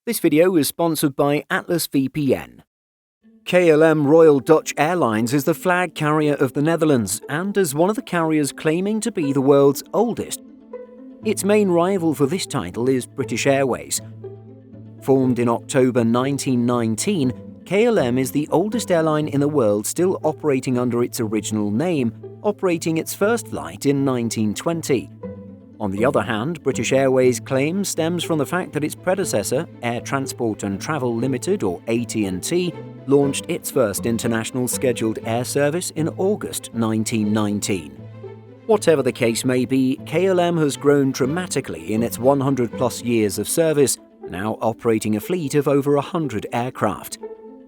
This video is sponsored by Atlas VPN. KLM Royal Dutch Airlines is the flag carrier of the Netherlands and is one of the carriers claiming to be the world's oldest. Its main rival for this title is British Airways. Formed in October 1919, KLM is the oldest airline in the world still operating under its original name, operating its first flight in 1920. On the other hand, British Airways' claim stems from the fact that its predecessor, Air Transport and Travel Limited or AT&T, launched its first international scheduled air service in August 1919. Whatever the case may be, KLM has grown dramatically in its 100-plus years of service, now operating a fleet of over 100 aircraft.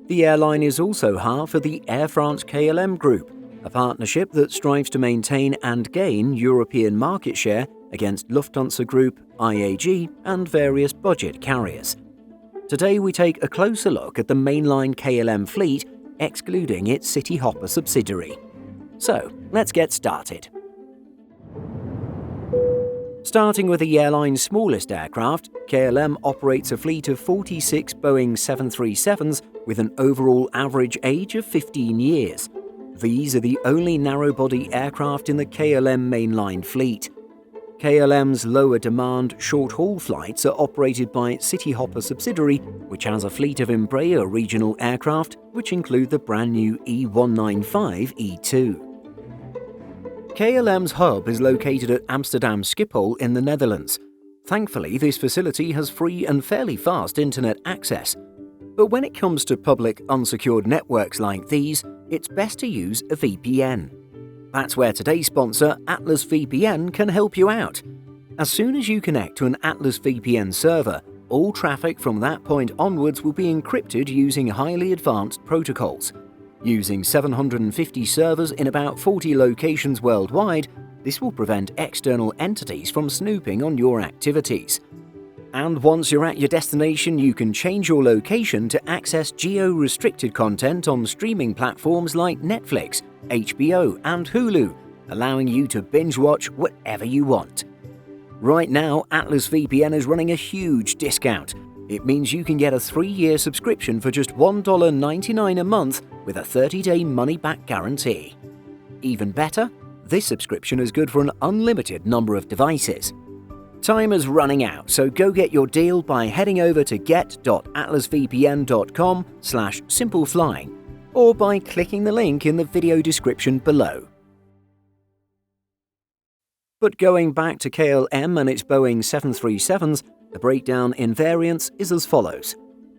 The airline is also half of the Air France-KLM group, a partnership that strives to maintain and gain European market share against Lufthansa Group, IAG, and various budget carriers. Today we take a closer look at the mainline KLM fleet, excluding its City Hopper subsidiary. So, let's get started. Starting with the airline's smallest aircraft, KLM operates a fleet of 46 Boeing 737s with an overall average age of 15 years. These are the only narrow-body aircraft in the KLM mainline fleet. KLM's lower-demand, short-haul flights are operated by its City Hopper subsidiary, which has a fleet of Embraer regional aircraft, which include the brand-new E195-E2. KLM's hub is located at Amsterdam Schiphol in the Netherlands. Thankfully, this facility has free and fairly fast internet access. But when it comes to public, unsecured networks like these, it's best to use a VPN. That's where today's sponsor, Atlas VPN, can help you out. As soon as you connect to an Atlas VPN server, all traffic from that point onwards will be encrypted using highly advanced protocols. Using 750 servers in about 40 locations worldwide, this will prevent external entities from snooping on your activities. And once you're at your destination, you can change your location to access geo-restricted content on streaming platforms like Netflix, HBO, and Hulu, allowing you to binge-watch whatever you want. Right now, Atlas VPN is running a huge discount. It means you can get a 3-year subscription for just $1.99 a month with a 30-day money-back guarantee. Even better, this subscription is good for an unlimited number of devices. Time is running out, so go get your deal by heading over to get.atlasvpn.com/simpleflying or by clicking the link in the video description below. But going back to KLM and its Boeing 737s, the breakdown in variants is as follows.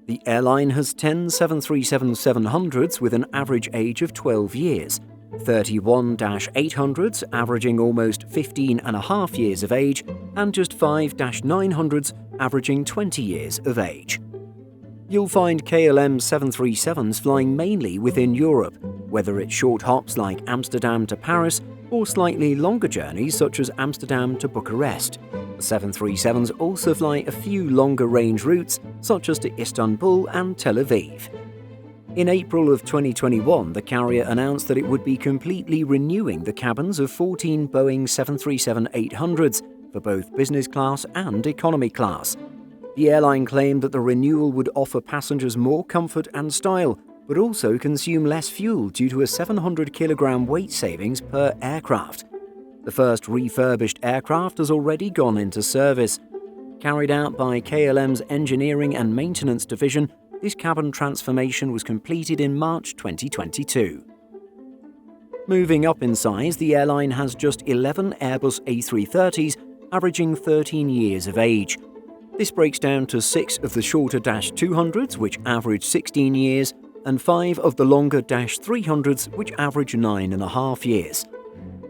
The airline has 10 737-700s with an average age of 12 years, 31-800s averaging almost 15.5 years of age, and just 5-900s averaging 20 years of age. You'll find KLM 737s flying mainly within Europe, whether it's short hops like Amsterdam to Paris or slightly longer journeys such as Amsterdam to Bucharest. The 737s also fly a few longer range routes such as to Istanbul and Tel Aviv. In April of 2021, the carrier announced that it would be completely renewing the cabins of 14 Boeing 737-800s for both business class and economy class. The airline claimed that the renewal would offer passengers more comfort and style, but also consume less fuel due to a 700-kilogram weight savings per aircraft. The first refurbished aircraft has already gone into service. Carried out by KLM's Engineering and Maintenance Division, this cabin transformation was completed in March 2022. Moving up in size, the airline has just 11 Airbus A330s, averaging 13 years of age. This breaks down to 6 of the shorter -200s, which average 16 years, and 5 of the longer -300s, which average 9.5 years.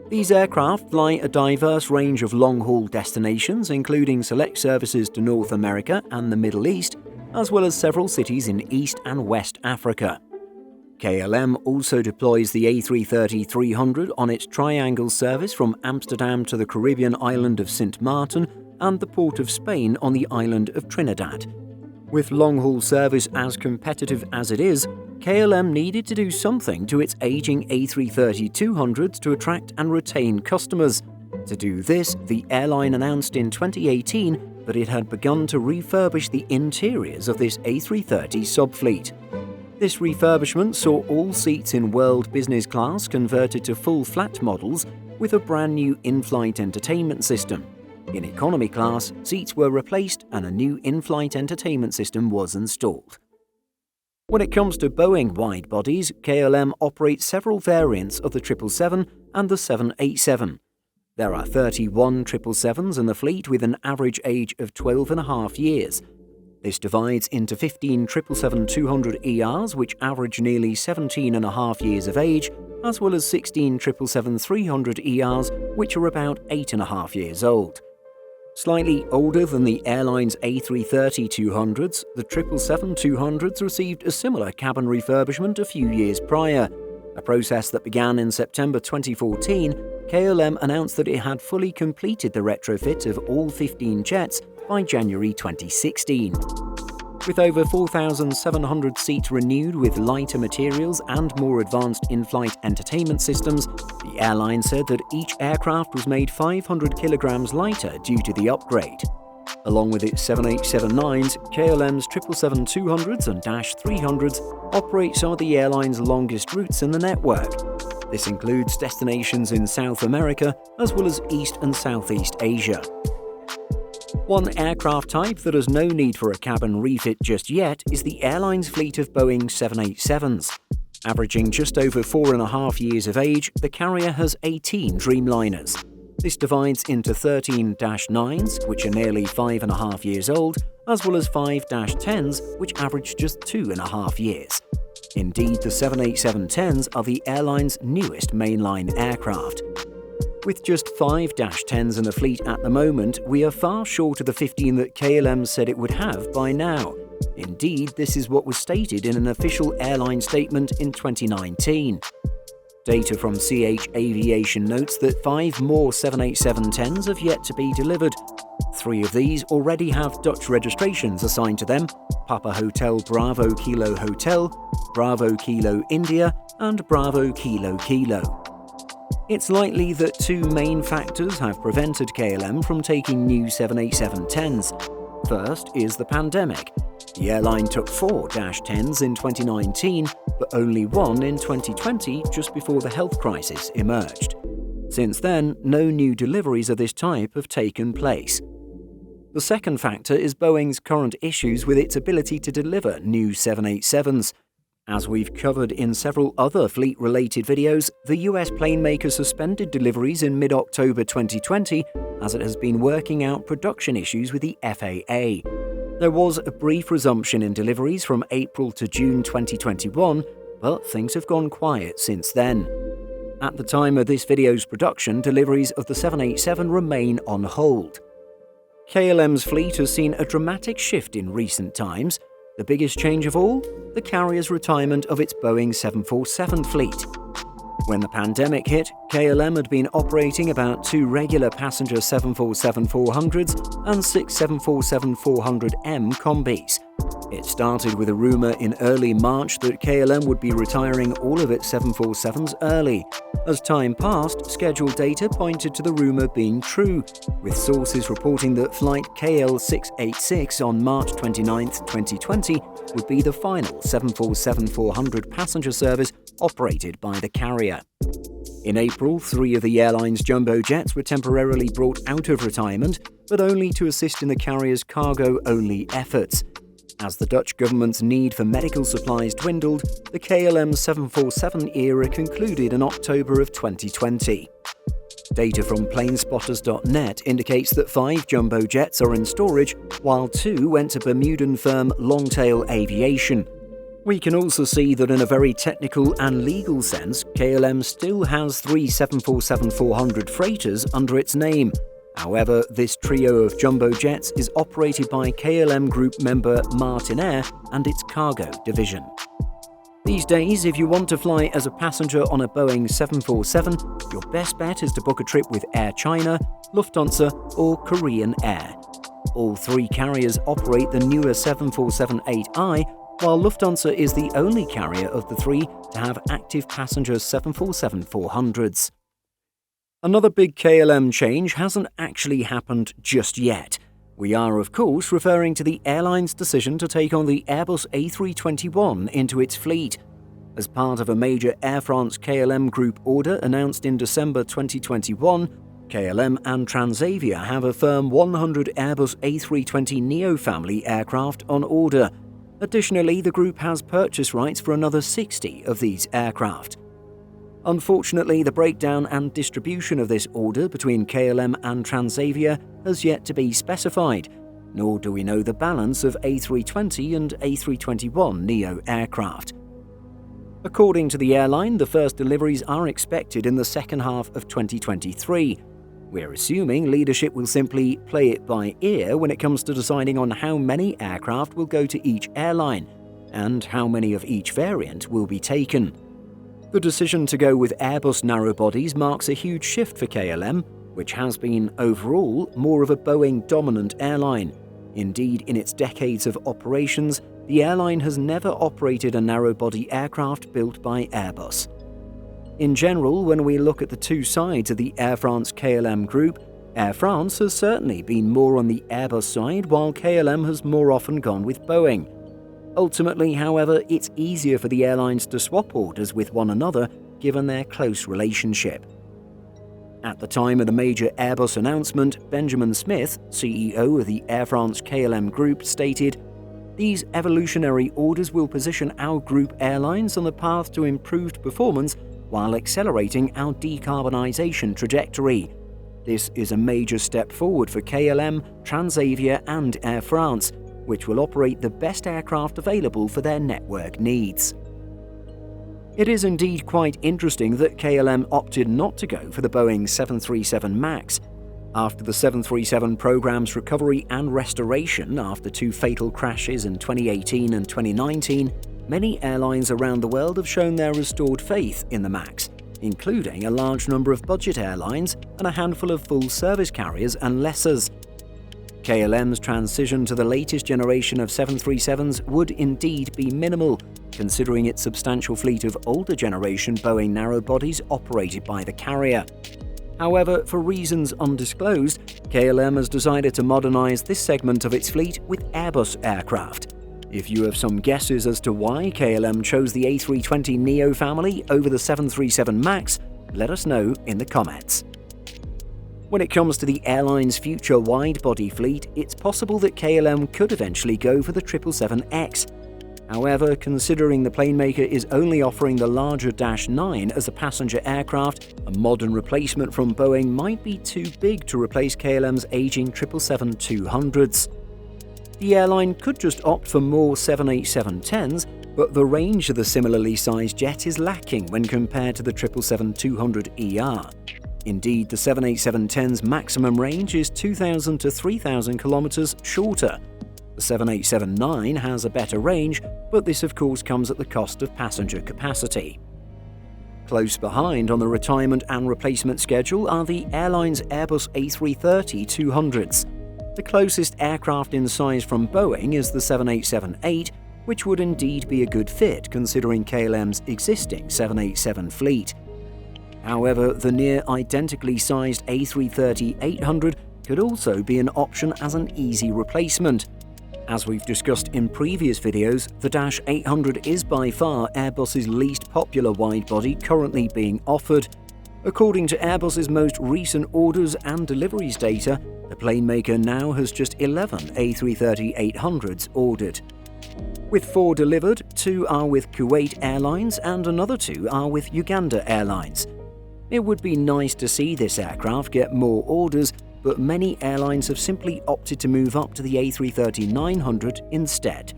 These aircraft fly a diverse range of long-haul destinations, including select services to North America and the Middle East, as well as several cities in East and West Africa. KLM also deploys the A330-300 on its triangle service from Amsterdam to the Caribbean island of Sint Maarten and the port of Spain on the island of Trinidad. With long-haul service as competitive as it is, KLM needed to do something to its aging A330-200s to attract and retain customers. To do this, the airline announced in 2018 that it had begun to refurbish the interiors of this A330 subfleet. This refurbishment saw all seats in World Business Class converted to full flat models with a brand new in-flight entertainment system. In economy class, seats were replaced and a new in-flight entertainment system was installed. When it comes to Boeing wide-bodies, KLM operates several variants of the 777 and the 787. There are 31 777s in the fleet with an average age of 12.5 years. This divides into 15 777-200ERs, which average nearly 17.5 years of age, as well as 16 777-300ERs, which are about 8.5 years old. Slightly older than the Airlines A330-200s, the 777-200s received a similar cabin refurbishment a few years prior. A process that began in September 2014, KLM announced that it had fully completed the retrofit of all 15 jets by January 2016. With over 4,700 seats renewed with lighter materials and more advanced in-flight entertainment systems, the airline said that each aircraft was made 500 kilograms lighter due to the upgrade. Along with its 787-9s, KLM's 777-200s and -300s operate some of the airline's longest routes in the network. This includes destinations in South America as well as East and Southeast Asia. One aircraft type that has no need for a cabin refit just yet is the airline's fleet of Boeing 787s. Averaging just over 4.5 years of age, the carrier has 18 Dreamliners. This divides into 13 -9s, which are nearly 5.5 years old, as well as 5 -10s, which average just 2.5 years. Indeed, the 787-10s are the airline's newest mainline aircraft. With just 5 -10s in the fleet at the moment, we are far short of the 15 that KLM said it would have by now. Indeed, this is what was stated in an official airline statement in 2019. Data from CH Aviation notes that 5 more 787-10s have yet to be delivered. 3 of these already have Dutch registrations assigned to them: Papa Hotel Bravo Kilo Hotel, Bravo Kilo India, and Bravo Kilo Kilo. It's likely that 2 main factors have prevented KLM from taking new 787-10s. First is the pandemic. The airline took 4 -10s in 2019, but only 1 in 2020, just before the health crisis emerged. Since then, no new deliveries of this type have taken place. The second factor is Boeing's current issues with its ability to deliver new 787s. As we've covered in several other fleet-related videos, the US plane maker suspended deliveries in mid-October 2020 as it has been working out production issues with the FAA. There was a brief resumption in deliveries from April to June 2021, but things have gone quiet since then. At the time of this video's production, deliveries of the 787 remain on hold. KLM's fleet has seen a dramatic shift in recent times. The biggest change of all? The carrier's retirement of its Boeing 747 fleet. When the pandemic hit, KLM had been operating about 2 regular passenger 747-400s and 6 747-400M combis. It started with a rumour in early March that KLM would be retiring all of its 747s early. As time passed, scheduled data pointed to the rumour being true, with sources reporting that flight KL686 on March 29, 2020 would be the final 747-400 passenger service operated by the carrier. In April, 3 of the airline's jumbo jets were temporarily brought out of retirement, but only to assist in the carrier's cargo-only efforts. As the Dutch government's need for medical supplies dwindled, the KLM 747 era concluded in October of 2020. Data from planespotters.net indicates that 5 jumbo jets are in storage, while 2 went to Bermudan firm Longtail Aviation. We can also see that in a very technical and legal sense, KLM still has 3 747-400 freighters under its name. However, this trio of jumbo jets is operated by KLM Group member Martinair and its cargo division. These days, if you want to fly as a passenger on a Boeing 747, your best bet is to book a trip with Air China, Lufthansa, or Korean Air. All 3 carriers operate the newer 747-8i, while Lufthansa is the only carrier of the 3 to have active passenger 747-400s. Another big KLM change hasn't actually happened just yet. We are, of course, referring to the airline's decision to take on the Airbus A321 into its fleet. As part of a major Air France-KLM group order announced in December 2021, KLM and Transavia have a firm 100 Airbus A320neo family aircraft on order. Additionally, the group has purchase rights for another 60 of these aircraft. Unfortunately, the breakdown and distribution of this order between KLM and Transavia has yet to be specified, nor do we know the balance of A320 and A321neo aircraft. According to the airline, the first deliveries are expected in the second half of 2023. We're assuming leadership will simply play it by ear when it comes to deciding on how many aircraft will go to each airline and how many of each variant will be taken. The decision to go with Airbus narrow-bodies marks a huge shift for KLM, which has been, overall, more of a Boeing-dominant airline. Indeed, in its decades of operations, the airline has never operated a narrow-body aircraft built by Airbus. In general, when we look at the two sides of the Air France-KLM group, Air France has certainly been more on the Airbus side, while KLM has more often gone with Boeing. Ultimately, however, it's easier for the airlines to swap orders with one another given their close relationship. At the time of the major Airbus announcement, Benjamin Smith, CEO of the Air France-KLM group, stated, "These evolutionary orders will position our group airlines on the path to improved performance while accelerating our decarbonisation trajectory. This is a major step forward for KLM, Transavia and Air France, which will operate the best aircraft available for their network needs." It is indeed quite interesting that KLM opted not to go for the Boeing 737 MAX. After the 737 program's recovery and restoration after two fatal crashes in 2018 and 2019, many airlines around the world have shown their restored faith in the MAX, including a large number of budget airlines and a handful of full-service carriers and lessors. KLM's transition to the latest generation of 737s would indeed be minimal, considering its substantial fleet of older generation Boeing narrow-bodies operated by the carrier. However, for reasons undisclosed, KLM has decided to modernize this segment of its fleet with Airbus aircraft. If you have some guesses as to why KLM chose the A320neo family over the 737 MAX, let us know in the comments. When it comes to the airline's future wide-body fleet, it's possible that KLM could eventually go for the 777X. However, considering the planemaker is only offering the larger Dash 9 as a passenger aircraft, a modern replacement from Boeing might be too big to replace KLM's aging 777-200s. The airline could just opt for more 787-10s, but the range of the similarly sized jet is lacking when compared to the 777-200ER. Indeed, the 787-10's maximum range is 2,000 to 3,000 kilometers shorter. The 787-9 has a better range, but this of course comes at the cost of passenger capacity. Close behind on the retirement and replacement schedule are the airline's Airbus A330-200s. The closest aircraft in size from Boeing is the 787-8, which would indeed be a good fit considering KLM's existing 787 fleet. However, the near-identically sized A330-800 could also be an option as an easy replacement. As we've discussed in previous videos, the Dash 800 is by far Airbus's least popular widebody currently being offered. According to Airbus's most recent orders and deliveries data, the planemaker now has just 11 A330-800s ordered. With 4 delivered, 2 are with Kuwait Airlines and another 2 are with Uganda Airlines. It would be nice to see this aircraft get more orders, but many airlines have simply opted to move up to the A330-900 instead.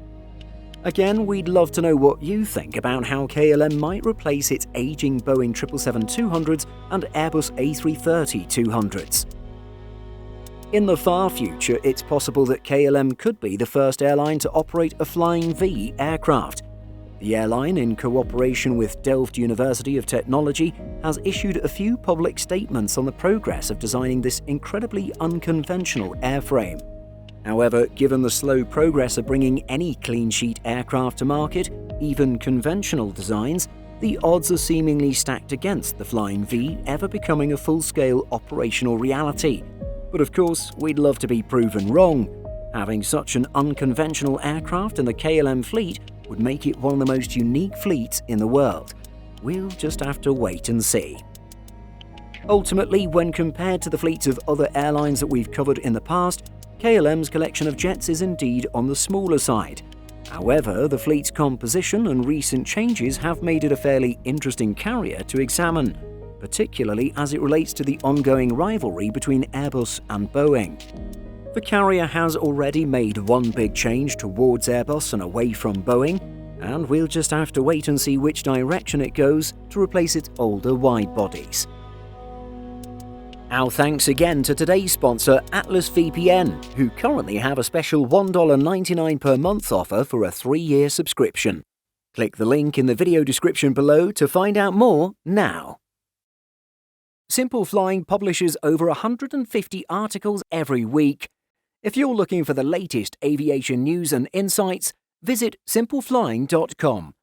Again, we'd love to know what you think about how KLM might replace its aging Boeing 777-200s and Airbus A330-200s. In the far future, it's possible that KLM could be the first airline to operate a Flying V aircraft. The airline, in cooperation with Delft University of Technology, has issued a few public statements on the progress of designing this incredibly unconventional airframe. However, given the slow progress of bringing any clean-sheet aircraft to market, even conventional designs, the odds are seemingly stacked against the Flying V ever becoming a full-scale operational reality. But of course, we'd love to be proven wrong. Having such an unconventional aircraft in the KLM fleet would make it one of the most unique fleets in the world. We'll just have to wait and see. Ultimately, when compared to the fleets of other airlines that we've covered in the past, KLM's collection of jets is indeed on the smaller side. However, the fleet's composition and recent changes have made it a fairly interesting carrier to examine, particularly as it relates to the ongoing rivalry between Airbus and Boeing. The carrier has already made one big change towards Airbus and away from Boeing, and we'll just have to wait and see which direction it goes to replace its older wide bodies. Our thanks again to today's sponsor, Atlas VPN, who currently have a special $1.99 per month offer for a 3-year subscription. Click the link in the video description below to find out more now. Simple Flying publishes over 150 articles every week. If you're looking for the latest aviation news and insights, visit simpleflying.com.